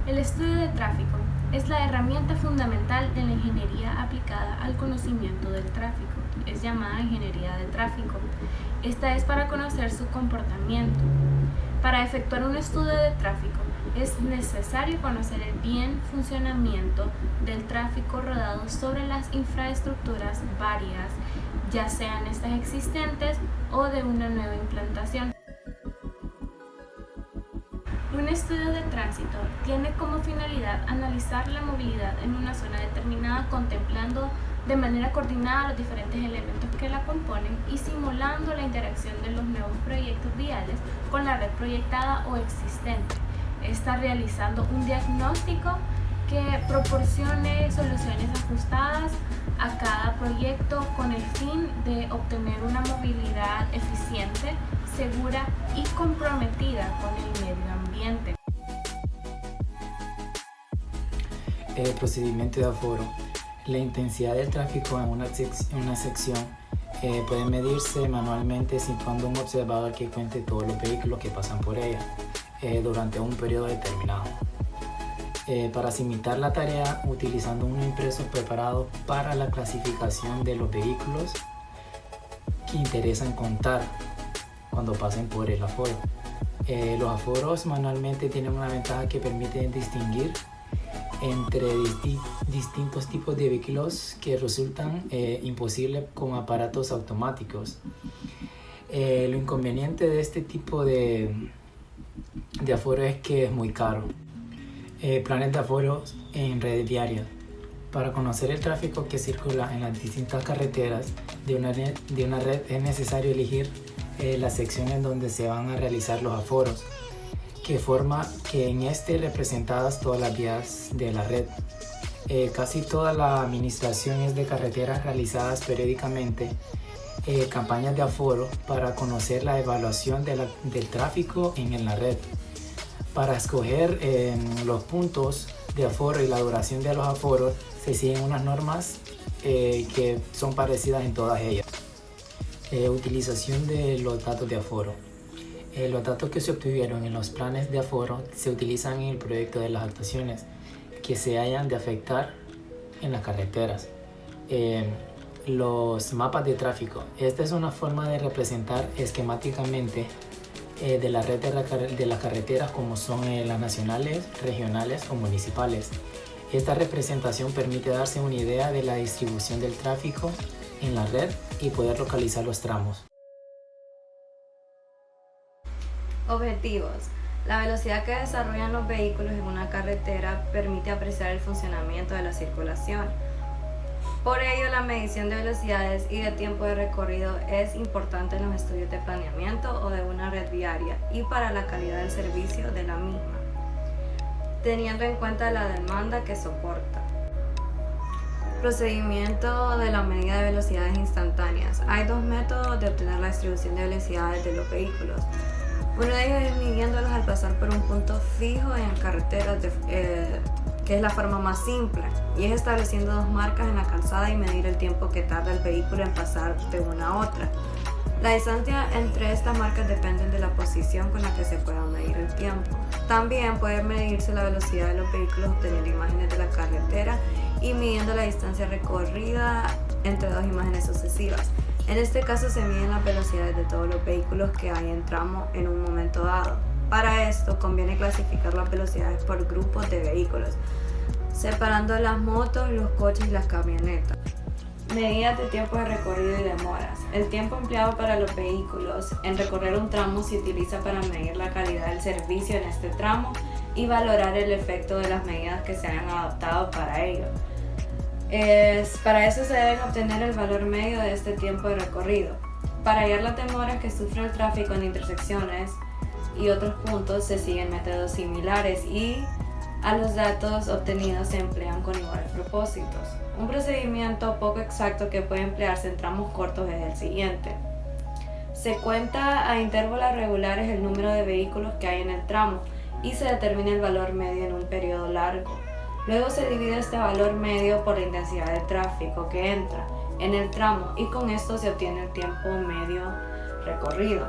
El estudio de tráfico es la herramienta fundamental de la ingeniería aplicada al conocimiento del tráfico. Es llamada ingeniería de tráfico. Esta es para conocer su comportamiento. Para efectuar un estudio de tráfico es necesario conocer el bien funcionamiento del tráfico rodado sobre las infraestructuras varias, ya sean estas existentes o de una nueva implantación. Un estudio de tránsito tiene como finalidad analizar la movilidad en una zona determinada contemplando de manera coordinada los diferentes elementos que la componen y simulando la interacción de los nuevos proyectos viales con la red proyectada o existente. Está realizando un diagnóstico que proporcione soluciones ajustadas a cada proyecto con el fin de obtener una movilidad eficiente, segura y comprometida con el medio ambiente. El procedimiento de aforo. La intensidad del tráfico en una sección puede medirse manualmente situando un observador que cuente todos los vehículos que pasan por ella durante un periodo determinado. Para limitar la tarea utilizando un impreso preparado para la clasificación de los vehículos que interesan contar cuando pasen por el aforo. Los aforos manualmente tienen una ventaja que permite distinguir entre distintos tipos de vehículos que resultan imposibles con aparatos automáticos. Lo inconveniente de este tipo de aforo es que es muy caro. Planes de aforos en redes viarias. Para conocer el tráfico que circula en las distintas carreteras de una red es necesario elegir las secciones donde se van a realizar los aforos, que forma que en representadas todas las vías de la red. Casi toda la administración es de carreteras realizadas periódicamente campañas de aforo para conocer la evaluación del tráfico en la red. Para escoger los puntos de aforo y la duración de los aforos se siguen unas normas que son parecidas en todas ellas. Utilización de los datos de aforo. Los datos que se obtuvieron en los planes de aforo se utilizan en el proyecto de las actuaciones que se hayan de afectar en las carreteras. Los mapas de tráfico. Esta es una forma de representar esquemáticamente de la red de las carreteras como son las nacionales, regionales o municipales. Esta representación permite darse una idea de la distribución del tráfico en la red y poder localizar los tramos. Objetivos. La velocidad que desarrollan los vehículos en una carretera permite apreciar el funcionamiento de la circulación. Por ello, la medición de velocidades y de tiempo de recorrido es importante en los estudios de planeamiento o de una red viaria y para la calidad del servicio de la misma, teniendo en cuenta la demanda que soporta. Procedimiento de la medida de velocidades instantáneas. Hay dos métodos de obtener la distribución de velocidades de los vehículos. Uno de ellos es midiéndolos al pasar por un punto fijo en carreteras, que es la forma más simple, y es estableciendo dos marcas en la calzada y medir el tiempo que tarda el vehículo en pasar de una a otra. La distancia entre estas marcas depende de la posición con la que se pueda medir el tiempo. También puede medirse la velocidad de los vehículos obteniendo imágenes de la carretera y midiendo la distancia recorrida entre dos imágenes sucesivas. En este caso se miden las velocidades de todos los vehículos que hay en tramo en un momento dado. Para esto conviene clasificar las velocidades por grupos de vehículos, separando las motos, los coches y las camionetas. Medidas de tiempo de recorrido y demoras. El tiempo empleado para los vehículos en recorrer un tramo se utiliza para medir la calidad del servicio en este tramo y valorar el efecto de las medidas que se hayan adoptado para ello. Para eso se debe obtener el valor medio de este tiempo de recorrido. Para hallar las demoras que sufre el tráfico en intersecciones y otros puntos se siguen métodos similares y a los datos obtenidos se emplean con iguales propósitos. Un procedimiento poco exacto que puede emplearse en tramos cortos es el siguiente. Se cuenta a intervalos regulares el número de vehículos que hay en el tramo y se determina el valor medio en un periodo largo. Luego se divide este valor medio por la intensidad de tráfico que entra en el tramo y con esto se obtiene el tiempo medio recorrido.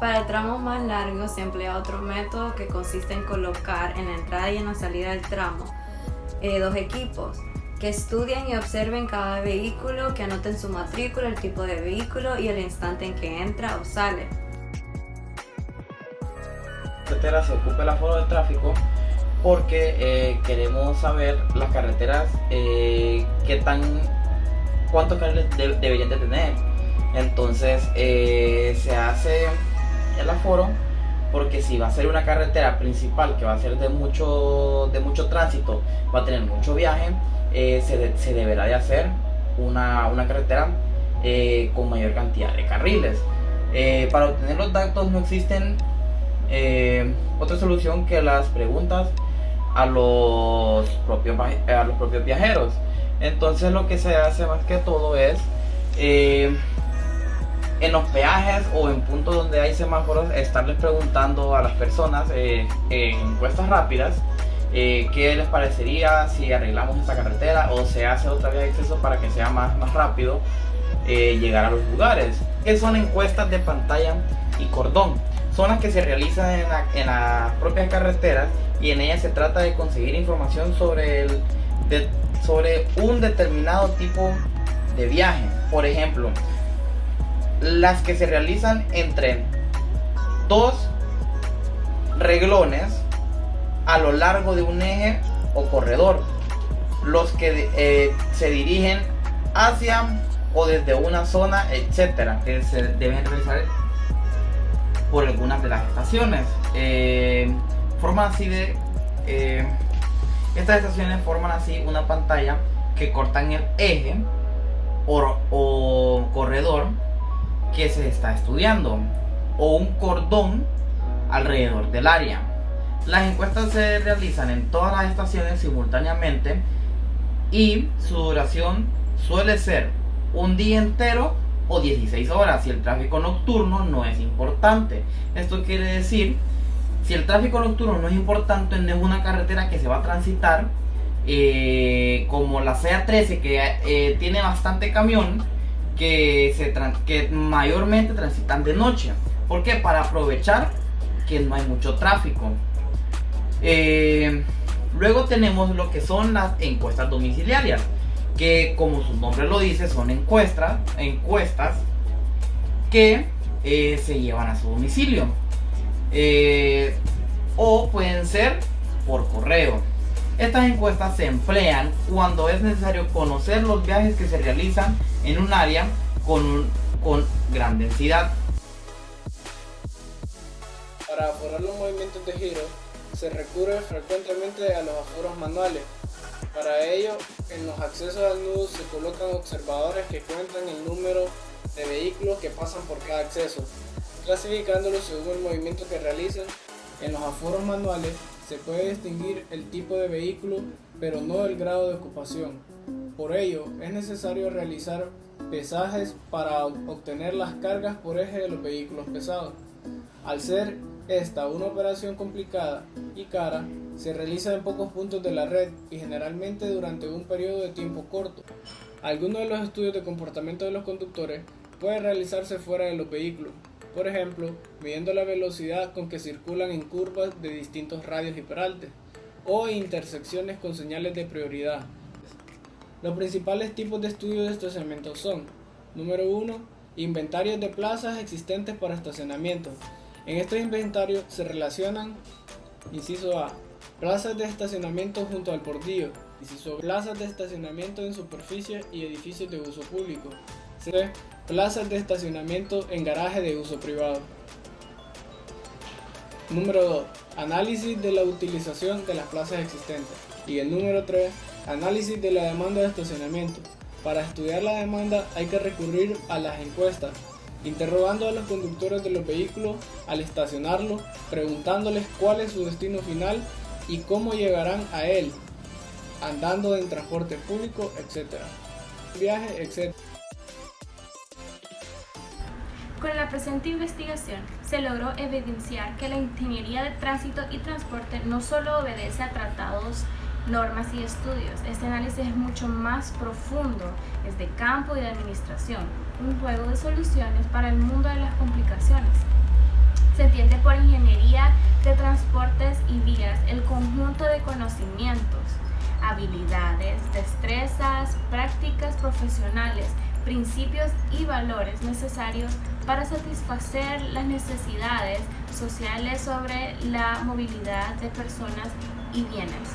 Para el tramo más largo se emplea otro método que consiste en colocar en la entrada y en la salida del tramo dos equipos que estudien y observen cada vehículo, que anoten su matrícula, el tipo de vehículo y el instante en que entra o sale. Carretera se ocupa el aforo del tráfico porque queremos saber las carreteras cuántos carriles deberían de tener. Entonces se hace el aforo porque si va a ser una carretera principal que va a ser de mucho tránsito, va a tener mucho viaje, se deberá de hacer una carretera con mayor cantidad de carriles. Para obtener los datos no existen otra solución que las preguntas a los propios viajeros. Entonces lo que se hace más que todo es en los peajes o en puntos donde hay semáforos estarles preguntando a las personas en encuestas rápidas qué les parecería si arreglamos esta carretera o se hace otra vía de acceso para que sea más rápido llegar a los lugares. Que son encuestas de pantalla y cordón. Son las que se realizan en las propias carreteras y en ellas se trata de conseguir información sobre un determinado tipo de viaje. Por ejemplo, las que se realizan entre dos reglones a lo largo de un eje o corredor, los que se dirigen hacia o desde una zona, etcétera, que se deben realizar por algunas de las estaciones. Estas estaciones forman así una pantalla que cortan el eje o corredor que se está estudiando o un cordón alrededor del área. Las encuestas se realizan en todas las estaciones simultáneamente y su duración suele ser un día entero o 16 horas si el tráfico nocturno no es importante. Esto quiere decir, si el tráfico nocturno no es importante, no es una carretera que se va a transitar como la CA13 que tiene bastante camión que mayormente transitan de noche. ¿Por qué? Para aprovechar que no hay mucho tráfico. Luego tenemos lo que son las encuestas domiciliarias, que como su nombre lo dice son encuestas que se llevan a su domicilio o pueden ser por correo. Estas encuestas se emplean cuando es necesario conocer los viajes que se realizan en un área con gran densidad. Para aforar los movimientos de giro se recurre frecuentemente a los aforos manuales. Para ello, en los accesos al nudo se colocan observadores que cuentan el número de vehículos que pasan por cada acceso, clasificándolos según el movimiento que realizan. En los aforos manuales se puede distinguir el tipo de vehículo, pero no el grado de ocupación. Por ello, es necesario realizar pesajes para obtener las cargas por eje de los vehículos pesados. Al ser esta una operación complicada y cara, se realiza en pocos puntos de la red y generalmente durante un periodo de tiempo corto. Algunos de los estudios de comportamiento de los conductores pueden realizarse fuera de los vehículos, por ejemplo, midiendo la velocidad con que circulan en curvas de distintos radios y peraltes, o en intersecciones con señales de prioridad. Los principales tipos de estudios de estacionamiento son: número 1, inventarios de plazas existentes para estacionamiento. En estos inventarios se relacionan, inciso A, plazas de estacionamiento junto al bordillo, inciso B, plazas de estacionamiento en superficie y edificios de uso público, C, plazas de estacionamiento en garaje de uso privado. Número 2, análisis de la utilización de las plazas existentes. Y el número 3, análisis de la demanda de estacionamiento. Para estudiar la demanda hay que recurrir a las encuestas, interrogando a los conductores de los vehículos al estacionarlo, preguntándoles cuál es su destino final y cómo llegarán a él, andando en transporte público, etc. Viaje, etc. Con la presente investigación se logró evidenciar que la ingeniería de tránsito y transporte no solo obedece a tratados, normas y estudios. Este análisis es mucho más profundo, es de campo y de administración, un juego de soluciones para el mundo de las complicaciones. Se entiende por ingeniería de transportes y vías el conjunto de conocimientos, habilidades, destrezas, prácticas profesionales, principios y valores necesarios para satisfacer las necesidades sociales sobre la movilidad de personas y bienes.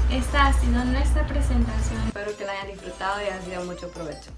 Esta ha sido nuestra presentación. Espero que la hayan disfrutado y haya sido de mucho provecho.